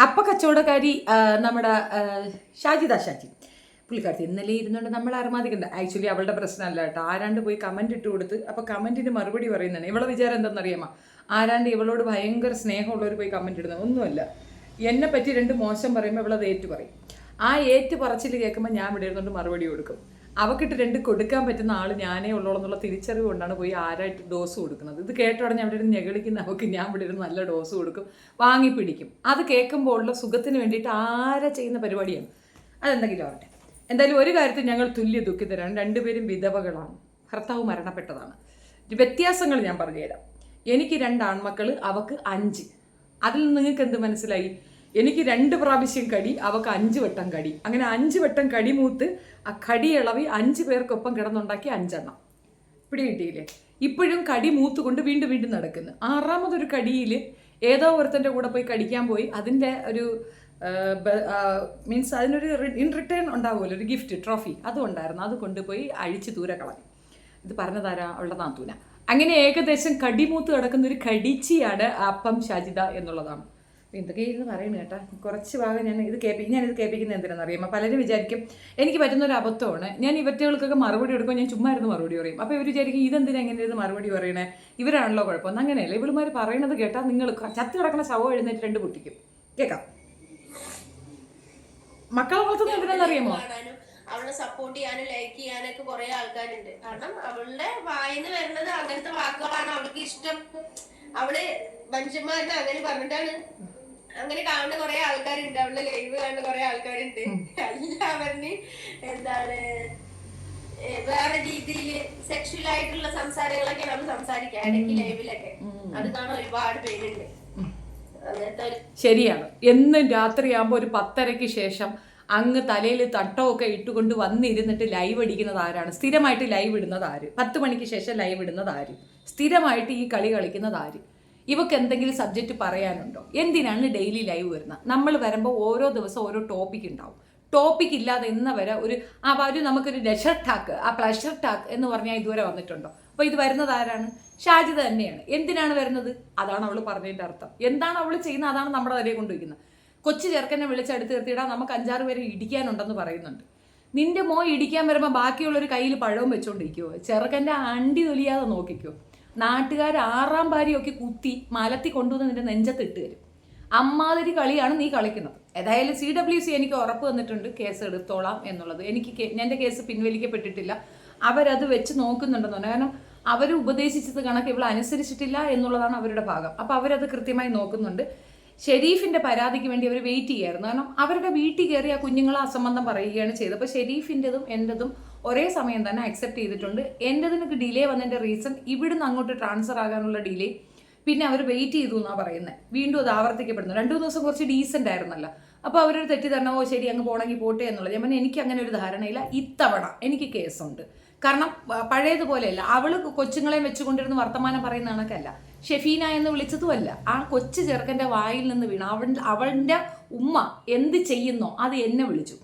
അപ്പ കച്ചവടക്കാരി നമ്മുടെ ഷാജി പുള്ളിക്കാരത്തി ഇന്നലെ ഇരുന്നുകൊണ്ട് നമ്മൾ അറുമാതിക്കണ്ട. ആക്ച്വലി അവളുടെ പ്രശ്നമല്ല കേട്ടോ. ആരാണ്ട് പോയി കമൻറ്റ് ഇട്ട് കൊടുത്ത് അപ്പോൾ കമൻറ്റിന് മറുപടി പറയുന്നതാണ്. ഇവളെ വിചാരം എന്താണെന്നറിയാമോ, ആരാണ്ട് ഇവളോട് ഭയങ്കര സ്നേഹമുള്ളവർ പോയി കമൻറ്റ് ഇടുന്നത് ഒന്നുമല്ല. എന്നെ പറ്റി രണ്ട് മോശം പറയുമ്പോൾ ഇവളത് ഏറ്റു പറയും. ആ ഏറ്റു പറച്ചിൽ കേൾക്കുമ്പോൾ ഞാൻ ഇവിടെ ഇരുന്നുകൊണ്ട് മറുപടി കൊടുക്കും. അവക്കിട്ട് രണ്ട് കൊടുക്കാൻ പറ്റുന്ന ആൾ ഞാനേ ഉള്ളൂ എന്നുള്ള തിരിച്ചറിവ് കൊണ്ടാണ് പോയി ആരായിട്ട് ഡോസ് കൊടുക്കുന്നത്. ഇത് കേട്ടോടെ ഞാൻ ഇവിടെ ഇരുന്ന് ഞെകളിക്കുന്ന അവൾക്ക് ഞാൻ ഇവിടെ ഇരുന്ന് നല്ല ഡോസ് കൊടുക്കും, വാങ്ങി പിടിക്കും. അത് കേൾക്കുമ്പോൾ ഉള്ള സുഖത്തിന് വേണ്ടിയിട്ട് ആരാ ചെയ്യുന്ന പരിപാടിയാണ്. അതെന്തെങ്കിലും ആവട്ടെ. എന്തായാലും ഒരു കാര്യത്തിൽ ഞങ്ങൾ തുല്യ ദുഃഖിതരാണ്. രണ്ടുപേരും വിധവകളാണ്, ഭർത്താവ് മരണപ്പെട്ടതാണ്. വ്യത്യാസങ്ങൾ ഞാൻ പറഞ്ഞുതരാം. എനിക്ക് 2 ആൺമക്കൾ, അവക്ക് 5. അതിൽ നിന്ന് നിങ്ങൾക്ക് എന്ത് മനസ്സിലായി? എനിക്ക് 2 പ്രാവശ്യം കടി, അവക്ക് 5 വട്ടം കടി. അങ്ങനെ 5 വട്ടം കടി മൂത്ത് ആ കടി ഇളവി 5 പേർക്കൊപ്പം കിടന്നുണ്ടാക്കി 5 എണ്ണം പിടി കിട്ടിയില്ലേ? ഇപ്പോഴും കടി മൂത്തുകൊണ്ട് വീണ്ടും വീണ്ടും നടക്കുന്നു. 6ാമതൊരു കടിയിൽ ഏതോ ഒരുത്തൻ്റെ കൂടെ പോയി കടിക്കാൻ പോയി. അതിൻ്റെ ഒരു മീൻസ് അതിനൊരു ഇൻ റിട്ടേൺ ഉണ്ടാവുമല്ലോ, ഒരു ഗിഫ്റ്റ് ട്രോഫി, അതും ഉണ്ടായിരുന്നു. അത് കൊണ്ടുപോയി അഴിച്ച് ദൂരെ കളഞ്ഞു. ഇത് പറഞ്ഞതാരാ? അവളുടെ നാത്തൂന. അങ്ങനെ ഏകദേശം കടിമൂത്ത് കിടക്കുന്ന ഒരു കടിച്ചിയാണ് അപ്പം ഷാജിദ എന്നുള്ളതാണ്. എന്തൊക്കെയായിരുന്നു പറയുന്നത് കേട്ടോ. കുറച്ച് ഭാഗം ഞാനിത് കേൾപ്പിക്കുന്നത് എന്തിനാണെന്നറിയാമോ? പലരും വിചാരിക്കും എനിക്ക് പറ്റുന്നൊരു അബദ്ധമാണ്, ഞാൻ ഇവറ്റകൾക്കൊക്കെ മറുപടി കൊടുക്കുമ്പോൾ ഞാൻ ചുമ്മാ ഇരുന്ന് മറുപടി പറയും. അപ്പോൾ ഇവർ വിചാരിക്കും ഇതെന്തിനാ എങ്ങനെ ഇരുന്ന് മറുപടി പറയണേ, ഇവരാണല്ലോ കുഴപ്പമൊന്നും. അങ്ങനെയല്ല, ഇവളുമാർ പറയണത് കേട്ടാൽ നിങ്ങൾ ചത്ത് കിടക്കുന്ന ശവം എഴുന്നേറ്റ് 2 പൊട്ടിക്കും. കേൾക്കാം. മക്കളെ വളർത്തുന്നത് എന്തിനാണെന്നറിയാമോ? അവളെ സപ്പോർട്ട് ചെയ്യാനും ലൈക്ക് ചെയ്യാനൊക്കെ കുറെ ആൾക്കാരുണ്ട്. കാരണം അവളുടെ വായിന്ന് വരുന്നത് അങ്ങനത്തെ വാക്കുകളാണ് അവൾക്ക് ഇഷ്ടം. അവള് മനുഷ്യന്മാരുടെ അങ്ങനെ പറഞ്ഞിട്ടാണ്. അങ്ങനെ കാണുന്ന കുറെ ആൾക്കാരുണ്ട്, അവളുടെ ലൈവ് കാണുന്ന കുറെ ആൾക്കാരുണ്ട്. എല്ലാവരും എന്താണ് വേറെ രീതിയിൽ സെക്ഷൽ ആയിട്ടുള്ള സംസാരങ്ങളൊക്കെ നമ്മൾ സംസാരിക്കാം ഇടയ്ക്ക് ലൈവിലൊക്കെ. അത് കാണാൻ ഒരുപാട് പേരുണ്ട്. ശരിയാണ്. എന്നും രാത്രിയാകുമ്പോൾ ഒരു 10:30-ക്ക് ശേഷം അങ്ങ് തലയിൽ തട്ടമൊക്കെ ഇട്ടുകൊണ്ട് വന്നിരുന്നിട്ട് ലൈവ് അടിക്കുന്നത് ആരാണ്? സ്ഥിരമായിട്ട് ലൈവ് ഇടുന്നത് ആര്? 10 മണിക്ക് ശേഷം ലൈവ് ഇടുന്നത് ആര്? സ്ഥിരമായിട്ട് ഈ കളി കളിക്കുന്നത് ആര്? ഇവക്ക് എന്തെങ്കിലും സബ്ജക്റ്റ് പറയാനുണ്ടോ? എന്തിനാണ് ഡെയിലി ലൈവ് വരുന്നത്? നമ്മൾ വരുമ്പോൾ ഓരോ ദിവസം ഓരോ ടോപ്പിക് ഉണ്ടാവും. ടോപ്പിക് ഇല്ലാതെ ഇന്ന് വരെ ഒരു നമുക്കൊരു ലെഷർ ടാക്ക്, ആ പ്ലഷർ ടാക്ക് എന്ന് പറഞ്ഞാൽ ഇതുവരെ വന്നിട്ടുണ്ടോ? അപ്പോൾ ഇത് വരുന്നത് ആരാണ്? ഷാജിദ തന്നെയാണ്. എന്തിനാണ് വരുന്നത്? അതാണ് അവൾ പറഞ്ഞതിൻ്റെ അർത്ഥം. എന്താണ് അവൾ ചെയ്യുന്നത്? അതാണ് നമ്മുടെ തലയെ കൊണ്ടുവയ്ക്കുന്നത്. കൊച്ചു ചെറുക്കനെ വിളിച്ചെടുത്ത് നിർത്തിയിടാൻ നമുക്ക് 5-6 പേരെ ഇടിക്കാനുണ്ടെന്ന് പറയുന്നുണ്ട്. നിന്റെ ഇടിക്കാൻ വരുമ്പോൾ ബാക്കിയുള്ളൊരു കയ്യിൽ പഴവും വെച്ചോണ്ടിരിക്കുമോ? ചെറുക്കൻ്റെ അണ്ടി തൊലിയാതെ നോക്കിക്കോ. നാട്ടുകാർ 6ാം ഭാര്യയൊക്കെ കുത്തി മലത്തി കൊണ്ടുവന്ന് നിന്റെ നെഞ്ചത്തിട്ട് തരും. അമ്മാതിരി കളിയാണ് നീ കളിക്കുന്നത്. ഏതായാലും CWC എനിക്ക് ഉറപ്പ് തന്നിട്ടുണ്ട് കേസ് എടുത്തോളാം എന്നുള്ളത്. എൻ്റെ കേസ് പിൻവലിക്കപ്പെട്ടിട്ടില്ല. അവരത് വെച്ച് നോക്കുന്നുണ്ടെന്ന് പറഞ്ഞു. കാരണം അവർ ഉപദേശിച്ചത് കണക്ക് ഇവൾ അനുസരിച്ചിട്ടില്ല എന്നുള്ളതാണ് അവരുടെ ഭാഗം. അപ്പോൾ അവരത് കൃത്യമായി നോക്കുന്നുണ്ട്. ഷെരീഫിൻ്റെ പരാതിക്ക് വേണ്ടി അവർ വെയിറ്റ് ചെയ്യായിരുന്നു. കാരണം അവരുടെ വീട്ടിൽ കയറി ആ കുഞ്ഞുങ്ങളെ അസംബന്ധം പറയുകയാണ് ചെയ്തത്. അപ്പോൾ ഷെരീഫിൻ്റെതും എൻ്റെതും ഒരേ സമയം തന്നെ അക്സെപ്റ്റ് ചെയ്തിട്ടുണ്ട്. എൻ്റെതിനൊക്കെ ഡിലേ വന്നതിൻ്റെ റീസൺ ഇവിടുന്ന് അങ്ങോട്ട് ട്രാൻസ്ഫർ ആകാനുള്ള ഡിലേ. പിന്നെ അവർ വെയിറ്റ് ചെയ്തു എന്നാണ് പറയുന്നത്. വീണ്ടും അത് ആവർത്തിക്കപ്പെടുന്നു. 2 ദിവസം കുറച്ച് ഡീസൻ്റ് ആയിരുന്നല്ലോ. അപ്പോൾ അവരൊരു തെറ്റിദ്ധാരണ, ശരി അങ്ങ് പോകണമെങ്കിൽ പോട്ടെ എന്നുള്ളത്. ഞാൻ പറഞ്ഞു എനിക്ക് അങ്ങനെ ഒരു ധാരണയില്ല. ഇത്തവണ എനിക്ക് കേസുണ്ട്. കാരണം പഴയതുപോലെയല്ല. അവൾ കൊച്ചുങ്ങളെ വെച്ചുകൊണ്ടിരുന്ന് വർത്തമാനം പറയുന്ന കണക്കല്ല. ഷെഫീന എന്ന് വിളിച്ചതുമല്ല. ആ കൊച്ചു ചെറുക്കൻ്റെ വായിൽ നിന്ന് വീണു. അവളുടെ ഉമ്മ എന്ത് ചെയ്യുന്നോ അത് എന്നെ വിളിച്ചു.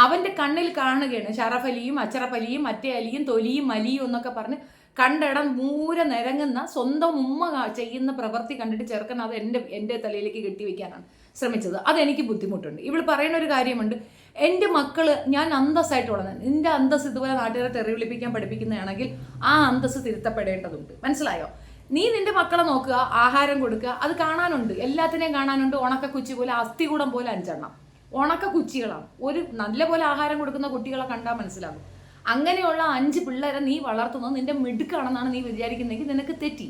അവൻ്റെ കണ്ണിൽ കാണുകയാണ് ഷറഫ് അലിയും അച്ചറഫ് അലിയും മറ്റേ അലിയും തൊലിയും മലിയും എന്നൊക്കെ പറഞ്ഞ് കണ്ടിടം മൂരെ നിരങ്ങുന്ന സ്വന്തം ഉമ്മ ചെയ്യുന്ന പ്രവൃത്തി കണ്ടിട്ട് ചെറുക്കൻ അത് എൻ്റെ തലയിലേക്ക് കെട്ടിവെക്കാനാണ് ശ്രമിച്ചത്. അതെനിക്ക് ബുദ്ധിമുട്ടുണ്ട്. ഇവൾ പറയുന്ന ഒരു കാര്യമുണ്ട്, എൻ്റെ മക്കള് ഞാൻ അന്തസ്സായിട്ട് വളർന്നത്. നിന്റെ അന്തസ് ഇതുപോലെ നാട്ടുകാരെ തെറി വിളിപ്പിക്കാൻ പഠിപ്പിക്കുന്നതാണെങ്കിൽ ആ അന്തസ് തിരുത്തപ്പെടേണ്ടതുണ്ട്. മനസ്സിലായോ? നീ നിന്റെ മക്കളെ നോക്കുക, ആഹാരം കൊടുക്കുക, അത് കാണാനുണ്ട്, എല്ലാത്തിനെയും കാണാനുണ്ട്. ഉണക്കക്കുച്ചി പോലെ, അസ്ഥികൂടം പോലെ 5 എണ്ണം ഉണക്ക കുച്ചികളാണ്. ഒരു നല്ല പോലെ ആഹാരം കൊടുക്കുന്ന കുട്ടികളെ കണ്ടാൽ മനസ്സിലാകും. അങ്ങനെയുള്ള 5 പിള്ളേരെ നീ വളർത്തുന്നത് നിന്റെ മിടുക്കാണെന്നാണ് നീ വിചാരിക്കുന്നതെങ്കിൽ നിനക്ക് തെറ്റി.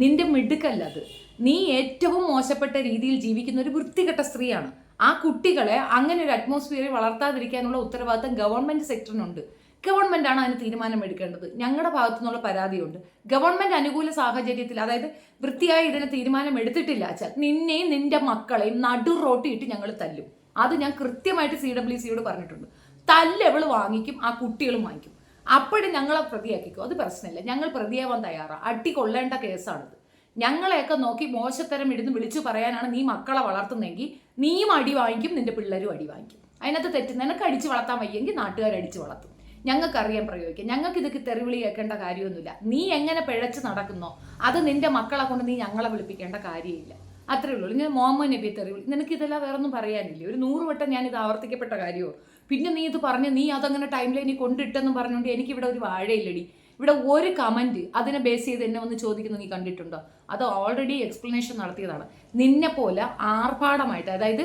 നിന്റെ മിടുക്കല്ല അത്. നീ ഏറ്റവും മോശപ്പെട്ട രീതിയിൽ ജീവിക്കുന്ന ഒരു വൃത്തികെട്ട സ്ത്രീയാണ്. ആ കുട്ടികളെ അങ്ങനെ ഒരു അറ്റ്മോസ്ഫിയറിൽ വളർത്താതിരിക്കാനുള്ള ഉത്തരവാദിത്തം ഗവൺമെൻറ് സെക്ടറിനുണ്ട്. ഗവൺമെൻറ്റാണ് അതിന് തീരുമാനം എടുക്കേണ്ടത്. ഞങ്ങളുടെ ഭാഗത്തു നിന്നുള്ള പരാതിയുണ്ട്. ഗവൺമെൻറ് അനുകൂല സാഹചര്യത്തിൽ, അതായത് വൃത്തിയായി ഇതിന് തീരുമാനം എടുത്തിട്ടില്ല വെച്ചാൽ നിന്നെയും നിന്റെ മക്കളെയും നടു റോട്ടിയിട്ട് ഞങ്ങൾ തല്ലും. അത് ഞാൻ കൃത്യമായിട്ട് CWCയോട് പറഞ്ഞിട്ടുണ്ട്. തല്ലെവള് വാങ്ങിക്കും, ആ കുട്ടികളും വാങ്ങിക്കും. അപ്പോഴും ഞങ്ങളെ പ്രതിയാക്കിക്കും. അത് പ്രശ്നമില്ല, ഞങ്ങൾ പ്രതിയാവാൻ തയ്യാറാണ്. അടി കൊള്ളേണ്ട കേസാണിത്. ഞങ്ങളെയൊക്കെ നോക്കി മോശത്തരം ഇടുന്ന് വിളിച്ചു പറയാനാണ് നീ മക്കളെ വളർത്തുന്നെങ്കിൽ നീയും അടി വാങ്ങിക്കും, നിന്റെ പിള്ളേരും അടി വാങ്ങിക്കും. അതിനകത്ത് തെറ്റ്. നിനക്ക് അടിച്ച് വളർത്താൻ വയ്യെങ്കിൽ നാട്ടുകാരടിച്ച് വളർത്തും. ഞങ്ങൾക്കറിയാൻ പ്രയോഗിക്കാം. ഞങ്ങൾക്ക് ഇതൊക്കെ തെറിവിളി കേൾക്കേണ്ട കാര്യമൊന്നുമില്ല. നീ എങ്ങനെ പിഴച്ച് നടക്കുന്നോ അത് നിന്റെ മക്കളെ കൊണ്ട് നീ ഞങ്ങളെ വിളിപ്പിക്കേണ്ട കാര്യമില്ല. അത്രേ ഉള്ളൂ. ഞാൻ മുഹമ്മദ് നബിയെ തെറി വിളിക്കും. നിനക്ക് ഇതെല്ലാം വേറെ ഒന്നും പറയാനില്ലേ? ഒരു 100 വട്ടം ഞാൻ ഇത് ആവർത്തിക്കപ്പെട്ട കാര്യമോ? പിന്നെ നീ ഇത് പറഞ്ഞ് നീ അതങ്ങനെ ടൈം ലൈനിൽ കൊണ്ടിട്ടെന്ന് പറഞ്ഞുകൊണ്ട് എനിക്കിവിടെ ഒരു വാഴയില്ലടി. ഇവിടെ ഒരു കമന്റ് അതിനെ ബേസ് ചെയ്ത് എന്നെ ഒന്ന് ചോദിക്കുന്നത് നീ കണ്ടിട്ടുണ്ടോ? അത് ഓൾറെഡി എക്സ്പ്ലനേഷൻ നടത്തിയതാണ്. നിന്നെ പോലെ ആർഭാടമായിട്ട്, അതായത്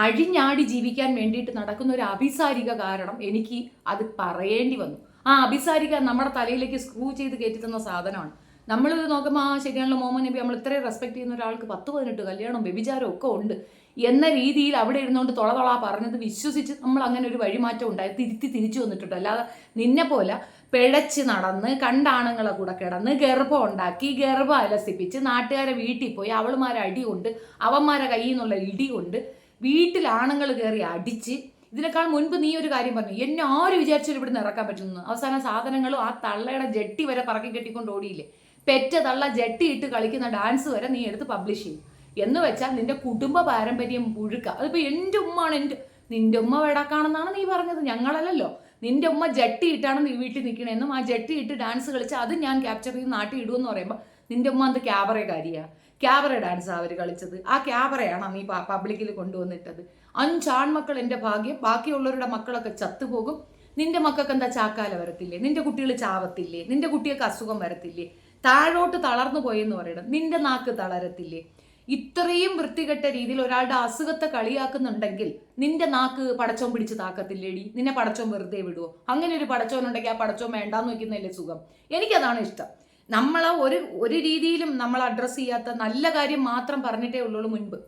അഴിഞ്ഞാടി ജീവിക്കാൻ വേണ്ടിയിട്ട് നടക്കുന്ന ഒരു അഭിസാരിക കാരണം എനിക്ക് അത് പറയേണ്ടി വന്നു. ആ അഭിസാരിക നമ്മുടെ തലയിലേക്ക് സ്ക്രൂ ചെയ്ത് കയറ്റി തന്ന സാധനമാണ്. നമ്മൾ നോക്കുമ്പോൾ ശരിയാണല്ലോ മുഹമ്മദ് നബി, നമ്മൾ ഇത്രയും റെസ്പെക്ട് ചെയ്യുന്ന ഒരാൾക്ക് 10-18 കല്യാണം വ്യഭിചാരം ഒക്കെ ഉണ്ട് എന്ന രീതിയിൽ അവിടെ ഇരുന്നുകൊണ്ട് തൊള പറഞ്ഞത് വിശ്വസിച്ച് നമ്മൾ അങ്ങനെ ഒരു വഴിമാറ്റം ഉണ്ടായി തിരിച്ചു വന്നിട്ടുണ്ട്. അല്ലാതെ നിന്നെ പോലെ പിഴച്ച് നടന്ന് കണ്ടാണുങ്ങളെ കൂടെ കിടന്ന് ഗർഭം ഉണ്ടാക്കി ഗർഭം അലസിപ്പിച്ച് നാട്ടുകാരെ വീട്ടിൽ പോയി അവളുമാരെ അടി കൊണ്ട് അവന്മാരെ കയ്യിൽ നിന്നുള്ള ഇടി കൊണ്ട് വീട്ടിൽ ആണുങ്ങൾ കയറി അടിച്ച്. ഇതിനേക്കാൾ മുൻപ് നീ ഒരു കാര്യം പറഞ്ഞു, എന്നെ ആര് വിചാരിച്ചാലും ഇവിടുന്ന് ഇറക്കാൻ പറ്റുന്നു. അവസാന സാധനങ്ങളും ആ തള്ളയുടെ ജട്ടി വരെ പറക്കി കെട്ടിക്കൊണ്ട് ഓടിയില്ലേ. പെറ്റ തള്ള ജട്ടി ഇട്ട് കളിക്കുന്ന ഡാൻസ് വരെ നീ എടുത്ത് പബ്ലിഷ് ചെയ്യും. എന്ന് വെച്ചാൽ നിന്റെ കുടുംബ പാരമ്പര്യം പുഴുക്ക. അതിപ്പോ എൻ്റെ ഉമ്മാണ്, നിന്റെ ഉമ്മ വെടാക്കാണെന്നാണ് നീ പറഞ്ഞത്, ഞങ്ങളല്ലല്ലോ. നിന്റെ ഉമ്മ ജട്ടി ഇട്ടാണ് നീ വീട്ടിൽ നിൽക്കണമെന്നും ആ ജട്ടി ഇട്ട് ഡാൻസ് കളിച്ച് അത് ഞാൻ ക്യാപ്ചർ ചെയ്ത് നാട്ടിൽ ഇടുമെന്ന് പറയുമ്പോൾ നിന്റെ ഉമ്മ അത് ക്യാബറക്കാരിയാ. ക്യാബറ ഡാൻസ് അവർ കളിച്ചത്. ആ ക്യാബറയാണ് നീ പബ്ലിക്കിൽ കൊണ്ടുവന്നിട്ടത്. 5 ആൺമക്കൾ എൻ്റെ ഭാഗ്യം, ബാക്കിയുള്ളവരുടെ മക്കളൊക്കെ ചത്തുപോകും. നിന്റെ മക്കൾക്ക് എന്താ ചാക്കാല വരത്തില്ലേ? നിന്റെ കുട്ടികൾ ചാവത്തില്ലേ? നിന്റെ കുട്ടികൾക്ക് അസുഖം വരത്തില്ലേ? താഴോട്ട് തളർന്നു പോയെന്ന് പറയണം. നിന്റെ നാക്ക് തളരത്തില്ലേ? ഇത്രയും വൃത്തികെട്ട രീതിയിൽ ഒരാളുടെ അസുഖത്തെ കളിയാക്കുന്നുണ്ടെങ്കിൽ നിന്റെ നാക്ക് പടച്ചോൻ പിടിച്ച് താക്കത്തില്ലേടി? നിന്നെ പടച്ചോൻ വെറുതെ വിടുവോ? അങ്ങനെ ഒരു പടച്ചോൻ ഉണ്ടെങ്കിൽ ആ പടച്ചോൻ വേണ്ടാന്ന് വെക്കുന്നതല്ലേ സുഖം. എനിക്കതാണ് ഇഷ്ടം. നമ്മളെ ഒരു രീതിയിലും നമ്മൾ അഡ്രസ്സ് ചെയ്യാത്ത നല്ല കാര്യം മാത്രം പറഞ്ഞിട്ടേ ഉള്ളൂ. മുൻപ്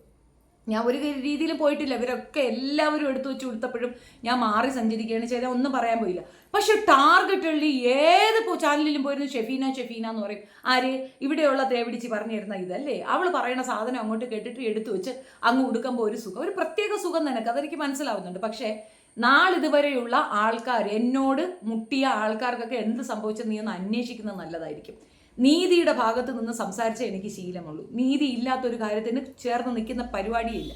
ഞാൻ ഒരു രീതിയിലും പോയിട്ടില്ല. ഇവരൊക്കെ എല്ലാവരും എടുത്തു വെച്ച് കൊടുത്തപ്പോഴും ഞാൻ മാറി സഞ്ചരിക്കുകയാണ് ചെയ്താൽ ഒന്നും പറയാൻ പോയില്ല. പക്ഷെ ടാർഗറ്റ് ഉള്ളി ഏത് ചാനലിലും പോയിരുന്നു ഷെഫീന എന്ന് പറയും. ആര്? ഇവിടെയുള്ള തേവിടിച്ച് പറഞ്ഞു തരുന്ന ഇതല്ലേ? അവൾ പറയുന്ന സാധനം അങ്ങോട്ട് കേട്ടിട്ട് എടുത്തു വെച്ച് അങ്ങ് ഉടുക്കുമ്പോൾ ഒരു സുഖം, ഒരു പ്രത്യേക സുഖം നിനക്ക്, അതെനിക്ക് മനസ്സിലാവുന്നുണ്ട്. പക്ഷേ നാളിതുവരെയുള്ള ആൾക്കാർ, എന്നോട് മുട്ടിയ ആൾക്കാർക്കൊക്കെ എന്ത് സംഭവിച്ചെന്ന് നീ ഒന്ന് അന്വേഷിക്കുന്നത് നല്ലതായിരിക്കും. നീതിയുടെ ഭാഗത്ത് നിന്ന് സംസാരിച്ച എനിക്ക് ശീലമുള്ളൂ. നീതി ഇല്ലാത്തൊരു കാര്യത്തിന് ചേർന്ന് നിൽക്കുന്ന പരിപാടിയില്ല.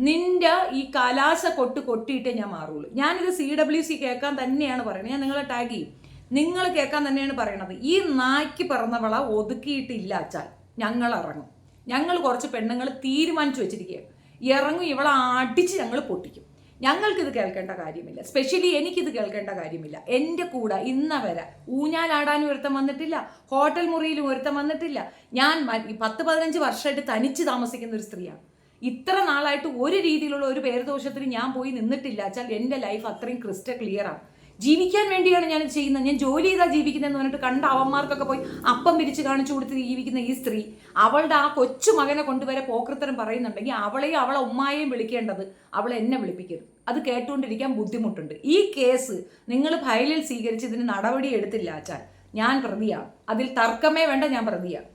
നിന്റെ ഈ കലാശ കൊട്ടിയിട്ടേ ഞാൻ മാറുള്ളൂ. ഞാനിത് CWC കേൾക്കാൻ തന്നെയാണ് പറയുന്നത്. ഞാൻ നിങ്ങളെ ടാഗ് ചെയ്യും. നിങ്ങൾ കേൾക്കാൻ തന്നെയാണ് പറയണത്. ഈ നായ്ക്ക് പറന്നവള ഒതുക്കിയിട്ടില്ല അച്ചാൽ ഞങ്ങൾ ഇറങ്ങും. ഞങ്ങൾ കുറച്ച് പെണ്ണുങ്ങൾ തീരുമാനിച്ചു വെച്ചിരിക്കുകയാണ്, ഇറങ്ങും. ഇവളെ അടിച്ച് ഞങ്ങൾ പൊട്ടിക്കും. ഞങ്ങൾക്കിത് കേൾക്കേണ്ട കാര്യമില്ല. സ്പെഷ്യലി എനിക്കിത് കേൾക്കേണ്ട കാര്യമില്ല. എൻ്റെ കൂടെ ഇന്ന വരെ ഊഞ്ഞാലാടാനും ഒരുത്തം വന്നിട്ടില്ല, ഹോട്ടൽ മുറിയിലും ഒരുത്തം വന്നിട്ടില്ല. ഞാൻ 10-15 വർഷമായിട്ട് തനിച്ച് താമസിക്കുന്ന ഒരു സ്ത്രീയാണ്. ഇത്ര നാളായിട്ട് ഒരു രീതിയിലുള്ള ഒരു പേരുദോഷത്തിന് ഞാൻ പോയി നിന്നിട്ടില്ല. വെച്ചാൽ എൻ്റെ ലൈഫ് അത്രയും ക്രിസ്റ്റൽ ക്ലിയറാണ്. ജീവിക്കാൻ വേണ്ടിയാണ് ഞാൻ ചെയ്യുന്നത്. ഞാൻ ജോലി ചെയ്താൽ ജീവിക്കുന്നതെന്ന് പറഞ്ഞിട്ട് കണ്ട അവന്മാർക്കൊക്കെ പോയി അപ്പം പിരിച്ച് കാണിച്ചു കൊടുത്ത് ജീവിക്കുന്ന ഈ സ്ത്രീ അവളുടെ ആ കൊച്ചു മകനെ കൊണ്ടുവരെ പോക്കൃത്തരം പറയുന്നുണ്ടെങ്കിൽ അവളെയും അവളെ ഉമ്മായെയും വിളിക്കേണ്ടത് അവളെ എന്നെ വിളിപ്പിക്കരുത്. അത് കേട്ടുകൊണ്ടിരിക്കാൻ ബുദ്ധിമുട്ടുണ്ട്. ഈ കേസ് നിങ്ങൾ ഫയലിൽ സ്വീകരിച്ച് ഇതിന് നടപടി എടുത്തില്ല അച്ചാൽ ഞാൻ പ്രതിയാണ്. അതിൽ തർക്കമേ വേണ്ട, ഞാൻ പ്രതിയാണ്.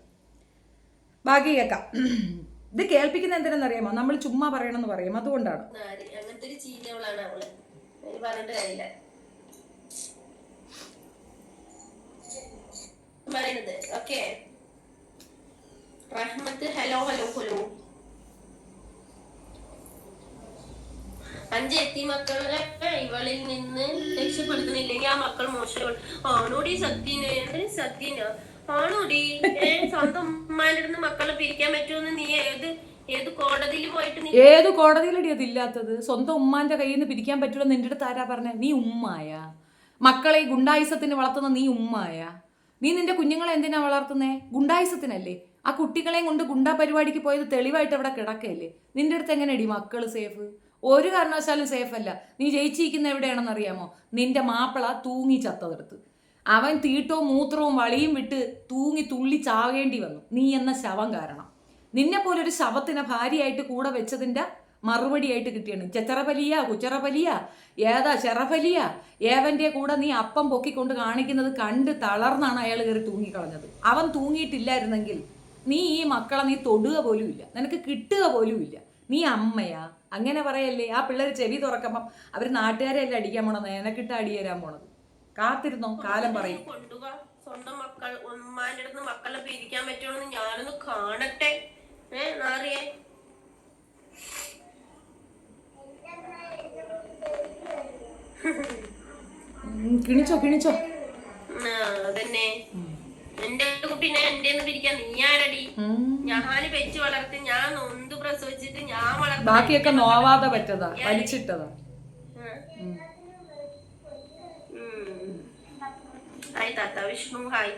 ബാക്കി കേൾക്കാം. ഇത് കേൾപ്പിക്കുന്ന എന്തിനെന്നറിയാമോ? നമ്മൾ ചുമ്മാ പറയണമെന്ന് പറയും, അതുകൊണ്ടാണ്. അങ്ങനത്തെ ഒരു ചീഞ്ഞവളാണ് അവള്, പറഞ്ഞിട്ട് കാര്യമില്ല. പറയുന്നത് ഓക്കെ. റഹ്മത്ത് ഹലോ. 5 എത്തി മക്കളെ ഇവളിൽ നിന്ന് രക്ഷപ്പെടുത്തുന്നില്ലെങ്കിൽ ആ മക്കൾ മോശം ആണോടി? സത്യനോ ആണോടി? സ്വന്തം ഉമ്മാന്റെ അടുത്ത് മക്കളെ പിരിക്കാൻ പറ്റുമെന്ന് നീ ഏത് കോടതിയിൽ പോയിട്ട്? ഏത് കോടതിയിലടി അതില്ലാത്തത്? സ്വന്തം ഉമ്മാന്റെ കയ്യിൽ നിന്ന് പിരിക്കാൻ പറ്റുമെന്ന് നിന്റെ അടുത്ത് ആരാ പറഞ്ഞ? നീ ഉമ്മായ? മക്കളെ ഗുണ്ടായുസത്തിന് വളർത്തുന്ന നീ ഉമ്മായ? നീ നിന്റെ കുഞ്ഞുങ്ങളെ എന്തിനാ വളർത്തുന്നേ? ഗുണ്ടായുസത്തിനല്ലേ? ആ കുട്ടികളെയും കൊണ്ട് ഗുണ്ടാ പരിപാടിക്ക് പോയത് തെളിവായിട്ട് അവിടെ കിടക്കല്ലേ. നിന്റെ അടുത്ത് എങ്ങനെയടി മക്കള് സേഫ്? ഒരു കാരണവശാലും സേഫ് അല്ല. നീ ജയിച്ചിരിക്കുന്ന എവിടെയാണെന്ന് അറിയാമോ? നിന്റെ മാപ്പിള തൂങ്ങി ചത്തതെടുത്ത്. അവൻ തീട്ടവും മൂത്രവും വളിയും വിട്ട് തൂങ്ങി തുള്ളി ചാകേണ്ടി വന്നു നീ എന്ന ശവം കാരണം. നിന്നെ പോലൊരു ശവത്തിനെ ഭാര്യയായിട്ട് കൂടെ വെച്ചതിൻ്റെ മറുപടിയായിട്ട് കിട്ടിയാണ്. ചെച്ചറപലിയ കുച്ചറപലിയ ഏതാ ചെറപലിയ ഏവൻ്റെ കൂടെ നീ അപ്പം പൊക്കിക്കൊണ്ട് കാണിക്കുന്നത് കണ്ട് തളർന്നാണ് അയാൾ കയറി തൂങ്ങിക്കളഞ്ഞത്. അവൻ തൂങ്ങിയിട്ടില്ലായിരുന്നെങ്കിൽ നീ ഈ മക്കളെ നീ തൊടുക പോലും ഇല്ല, നിനക്ക് കിട്ടുക പോലും ഇല്ല. നീ അമ്മയാ? അങ്ങനെ പറയല്ലേ. ആ പിള്ളേർ ചെവി തുറക്കുമ്പം അവർ നാട്ടുകാരെ അല്ല അടിക്കാൻ പോണത്, നിനക്കിട്ട് അടി തരാൻ പോണത്. കാത്തിരുന്നോ, കാലം പറയും. സ്വന്തം മക്കൾ ഉമ്മാന്റെ അടുത്ത് മക്കളെ പിരിക്കാൻ പറ്റുമെന്ന് ഞാനൊന്ന് കാണട്ടെ. നാറിയേ കിണിച്ചോ അതന്നെ. എന്റെ കുട്ടീനെ എന്റെ പിരിക്കാൻ നീ ആരടി? ഞാന് വെച്ച് വളർത്തി, ഞാൻ നൊന്ത് പ്രസവിച്ചിട്ട് ഞാൻ വളർത്തുന്ന ബാക്കിയൊക്കെ നോവാതെ പറ്റതാ, വലിച്ചിട്ടതാ. ഹായ് താത്ത വിഷ്ണു, ഹായ്.